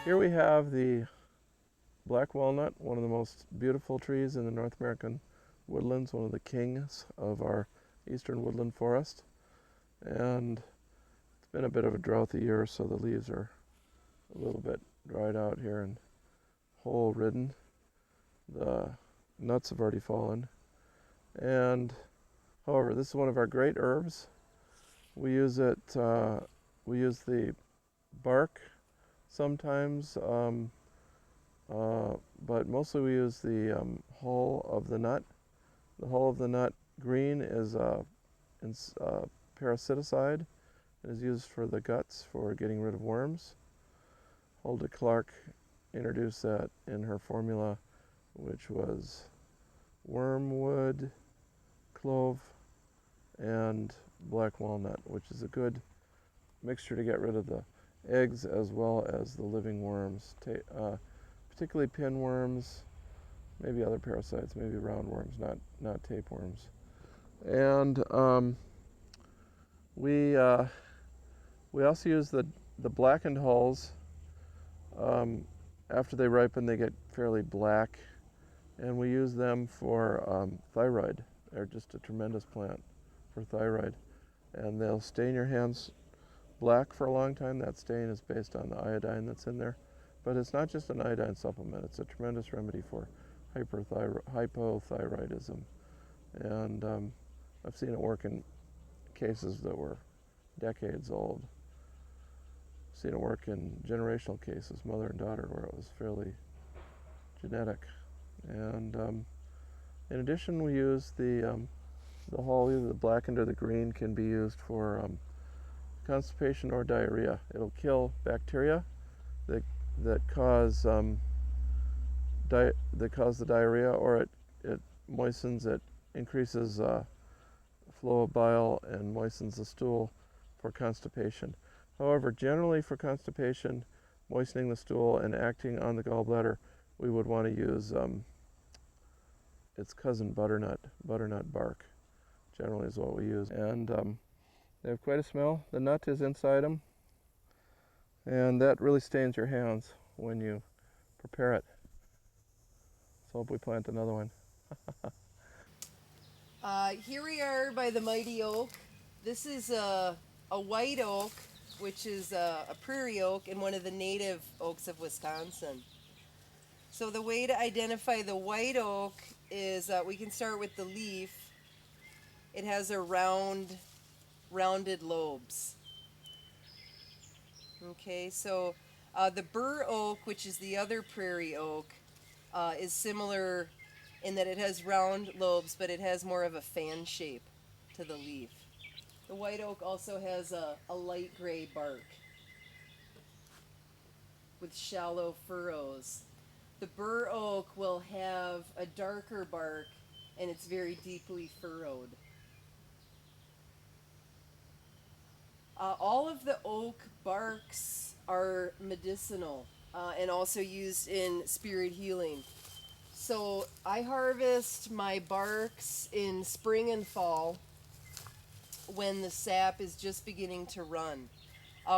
Here we have the black walnut, one of the most beautiful trees in the North American woodlands, one of the kings of our eastern woodland forest. And it's been a bit of a drought year, so the leaves are a little bit dried out here and hole ridden. The nuts have already fallen. And however, this is one of our great herbs. We use it, we use the bark sometimes, but mostly we use the hull of the nut. The hull of the nut green is a parasiticide. It is used for the guts for getting rid of worms. Hulda Clark introduced that in her formula, which was wormwood, clove, and black walnut, which is a good mixture to get rid of the eggs as well as the living worms, particularly pinworms, maybe other parasites, maybe roundworms, not tapeworms. And we also use the blackened hulls. After they ripen, they get fairly black, and we use them for thyroid. They're just a tremendous plant for thyroid, and they'll stain your hands black for a long time. That stain is based on the iodine that's in there, but it's not just an iodine supplement. It's a tremendous remedy for hypothyroidism, and I've seen it work in cases that were decades old. I've seen it work in generational cases, mother and daughter, where it was fairly genetic. And in addition, we use the hull, either the blackened or the green, can be used for constipation or diarrhea. It'll kill bacteria that cause the diarrhea, or it moistens, it increases flow of bile and moistens the stool for constipation. However, generally for constipation, moistening the stool and acting on the gallbladder, we would want to use its cousin butternut bark. Generally is what we use. And they have quite a smell. The nut is inside them, and that really stains your hands when you prepare it. So hope we plant another one. Here we are by the mighty oak. This is a white oak, which is a prairie oak and one of the native oaks of Wisconsin. So the way to identify the white oak is we can start with the leaf. It has a rounded lobes. Okay, so the bur oak, which is the other prairie oak, is similar in that it has round lobes, but it has more of a fan shape to the leaf. The white oak also has a light gray bark with shallow furrows. The bur oak will have a darker bark, and it's very deeply furrowed. All of the oak barks are medicinal and also used in spirit healing. So I harvest my barks in spring and fall when the sap is just beginning to run.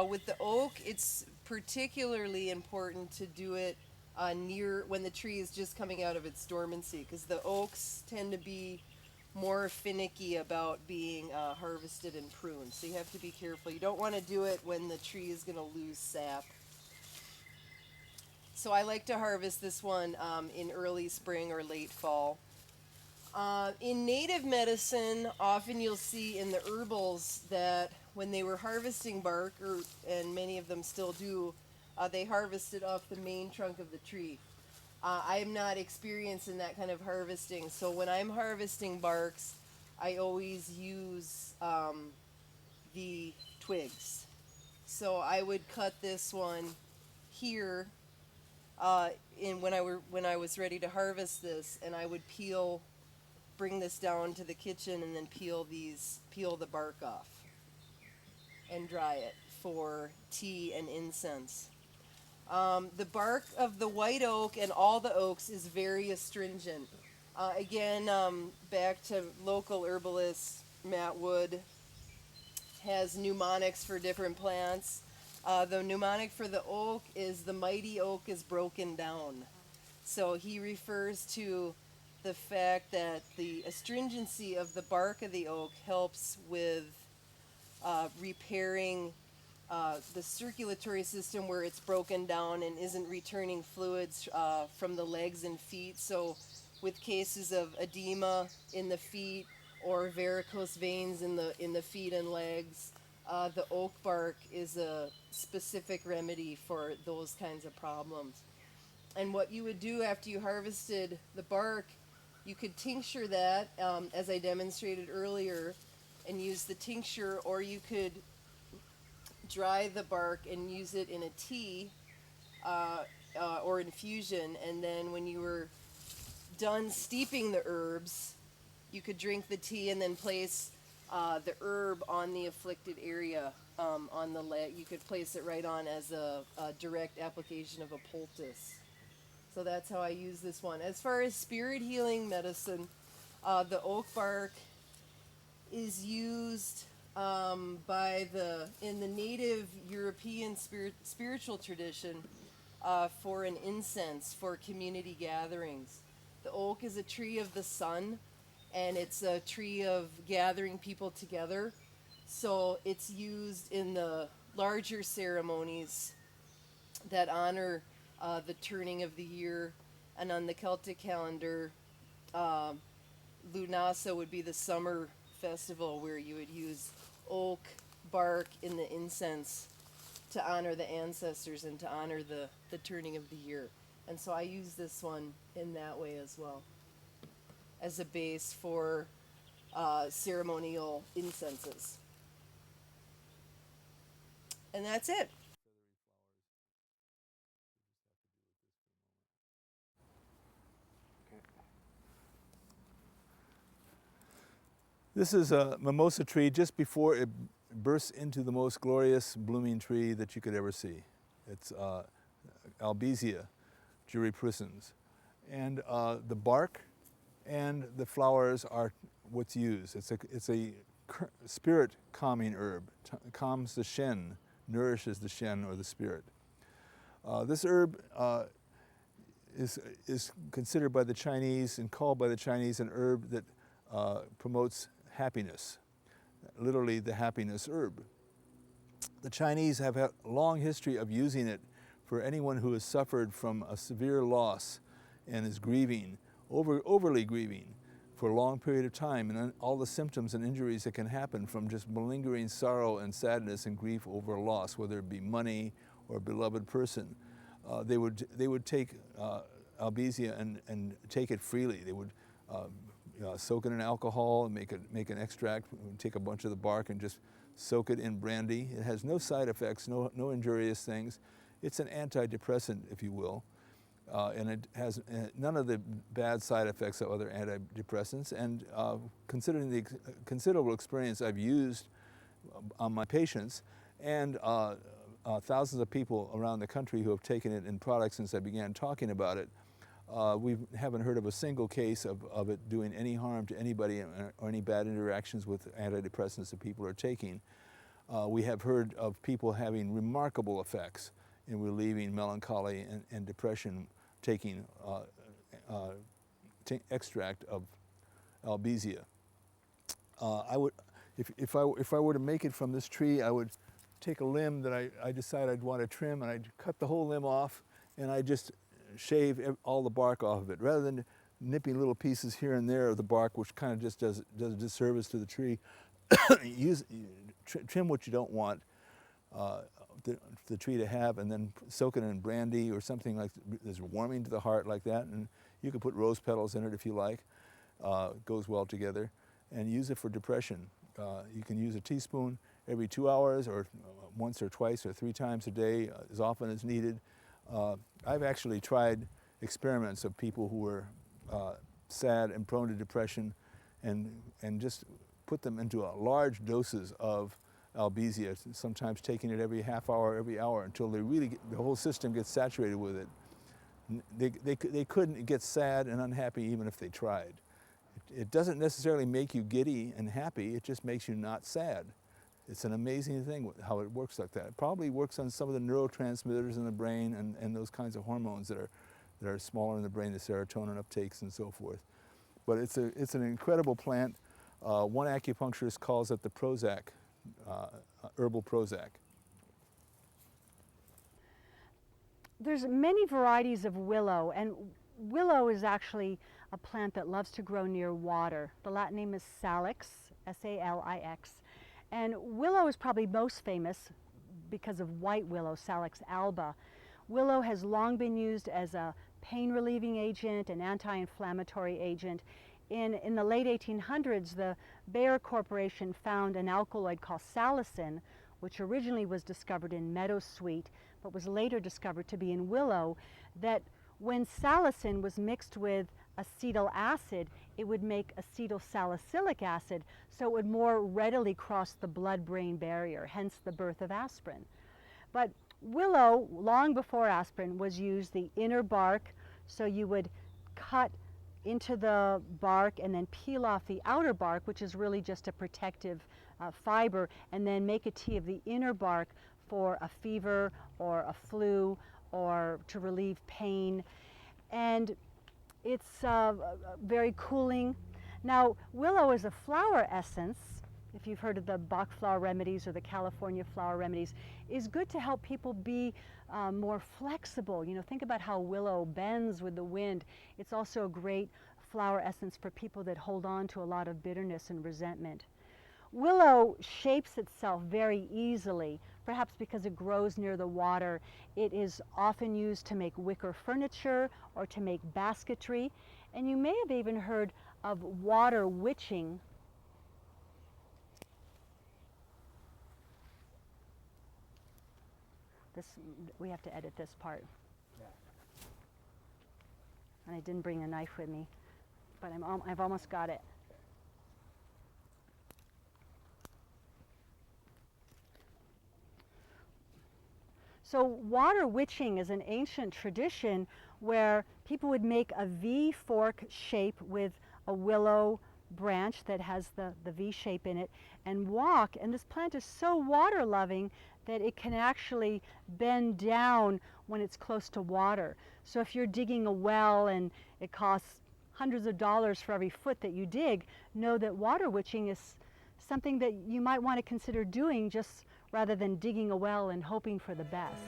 With the oak, it's particularly important to do it near when the tree is just coming out of its dormancy, because the oaks tend to be more finicky about being harvested and pruned. So you have to be careful. You don't want to do it when the tree is going to lose sap. So I like to harvest this one in early spring or late fall. In native medicine, often you'll see in the herbals that when they were harvesting bark, and many of them still do, they harvested off the main trunk of the tree. I am not experienced in that kind of harvesting, so when I'm harvesting barks, I always use the twigs. So I would cut this one here when I was ready to harvest this, and I would bring this down to the kitchen, and then peel the bark off and dry it for tea and incense. The bark of the white oak and all the oaks is very astringent. Again, back to local herbalist Matt Wood has mnemonics for different plants. The mnemonic for the oak is the mighty oak is broken down. So he refers to the fact that the astringency of the bark of the oak helps with repairing the circulatory system where it's broken down and isn't returning fluids from the legs and feet. So with cases of edema in the feet or varicose veins in the feet and legs, the oak bark is a specific remedy for those kinds of problems. And what you would do after you harvested the bark, you could tincture that, as I demonstrated earlier, and use the tincture, or you could dry the bark and use it in a tea or infusion. And then when you were done steeping the herbs, you could drink the tea and then place the herb on the afflicted area on the leg. You could place it right on as a direct application of a poultice. So that's how I use this one. As far as spirit healing medicine, the oak bark is used in the native European spiritual tradition for an incense for community gatherings. The oak is a tree of the sun, and it's a tree of gathering people together. So it's used in the larger ceremonies that honor the turning of the year. And on the Celtic calendar, Lunasa would be the summer festival where you would use oak bark in the incense to honor the ancestors and to honor the turning of the year. And so I use this one in that way as well, as a base for ceremonial incenses. And that's it. This is a mimosa tree just before it bursts into the most glorious blooming tree that you could ever see. It's Albissia julibrissans. And the bark and the flowers are what's used. It's a spirit calming herb. Calms the shen, nourishes the shen or the spirit. This herb is considered by the Chinese and called by the Chinese an herb that promotes happiness, literally the happiness herb. The Chinese have had a long history of using it for anyone who has suffered from a severe loss and is grieving, overly grieving for a long period of time, and all the symptoms and injuries that can happen from just malingering sorrow and sadness and grief over a loss, whether it be money or a beloved person. They would take Albissia and take it freely. They would soak it in alcohol and make an extract, take a bunch of the bark and just soak it in brandy. It has no side effects, no injurious things. It's an antidepressant, if you will, and it has none of the bad side effects of other antidepressants. And considering the considerable experience I've used on my patients and thousands of people around the country who have taken it in products since I began talking about it, we haven't heard of a single case of it doing any harm to anybody or any bad interactions with antidepressants that people are taking. We have heard of people having remarkable effects in relieving melancholy and depression taking extract of Albissia. If I were to make it from this tree, I would take a limb that I decide I'd want to trim, and I'd cut the whole limb off, and I just shave all the bark off of it, rather than nipping little pieces here and there of the bark, which kind of just does a disservice to the tree. Trim what you don't want the tree to have, and then soak it in brandy or something like that's warming to the heart like that, and you can put rose petals in it if you like. Goes well together, and use it for depression. You can use a teaspoon every 2 hours, or once or twice or 3 times a day, as often as needed. I've actually tried experiments of people who were sad and prone to depression, and just put them into large doses of Albissia, sometimes taking it every half hour, every hour, until they really the whole system gets saturated with it. They couldn't get sad and unhappy even if they tried. It doesn't necessarily make you giddy and happy, it just makes you not sad. It's an amazing thing how it works like that. It probably works on some of the neurotransmitters in the brain and those kinds of hormones that are smaller in the brain, the serotonin uptakes and so forth. But it's an incredible plant. One acupuncturist calls it the Prozac, herbal Prozac. There's many varieties of willow, and willow is actually a plant that loves to grow near water. The Latin name is Salix, S-A-L-I-X. And willow is probably most famous because of white willow, Salix alba. Willow has long been used as a pain relieving agent, an anti-inflammatory agent. In the late 1800s, the Bayer Corporation found an alkaloid called salicin, which originally was discovered in meadowsweet, but was later discovered to be in willow, that when salicin was mixed with acetyl acid, it would make acetyl salicylic acid, so it would more readily cross the blood-brain barrier, hence the birth of aspirin. But willow, long before aspirin, was used the inner bark, so you would cut into the bark and then peel off the outer bark, which is really just a protective fiber, and then make a tea of the inner bark for a fever or a flu or to relieve pain. And it's very cooling. Now, willow is a flower essence, if you've heard of the Bach flower remedies or the California flower remedies, is good to help people be more flexible. You know, think about how willow bends with the wind. It's also a great flower essence for people that hold on to a lot of bitterness and resentment. Willow shapes itself very easily, perhaps because it grows near the water. It is often used to make wicker furniture or to make basketry. And you may have even heard of water witching. We have to edit this part. Yeah. And I didn't bring a knife with me, but I've almost got it. So water witching is an ancient tradition where people would make a V fork shape with a willow branch that has the V shape in it and walk, and this plant is so water loving that it can actually bend down when it's close to water. So if you're digging a well and it costs hundreds of dollars for every foot that you dig, know that water witching is something that you might want to consider doing, just rather than digging a well and hoping for the best.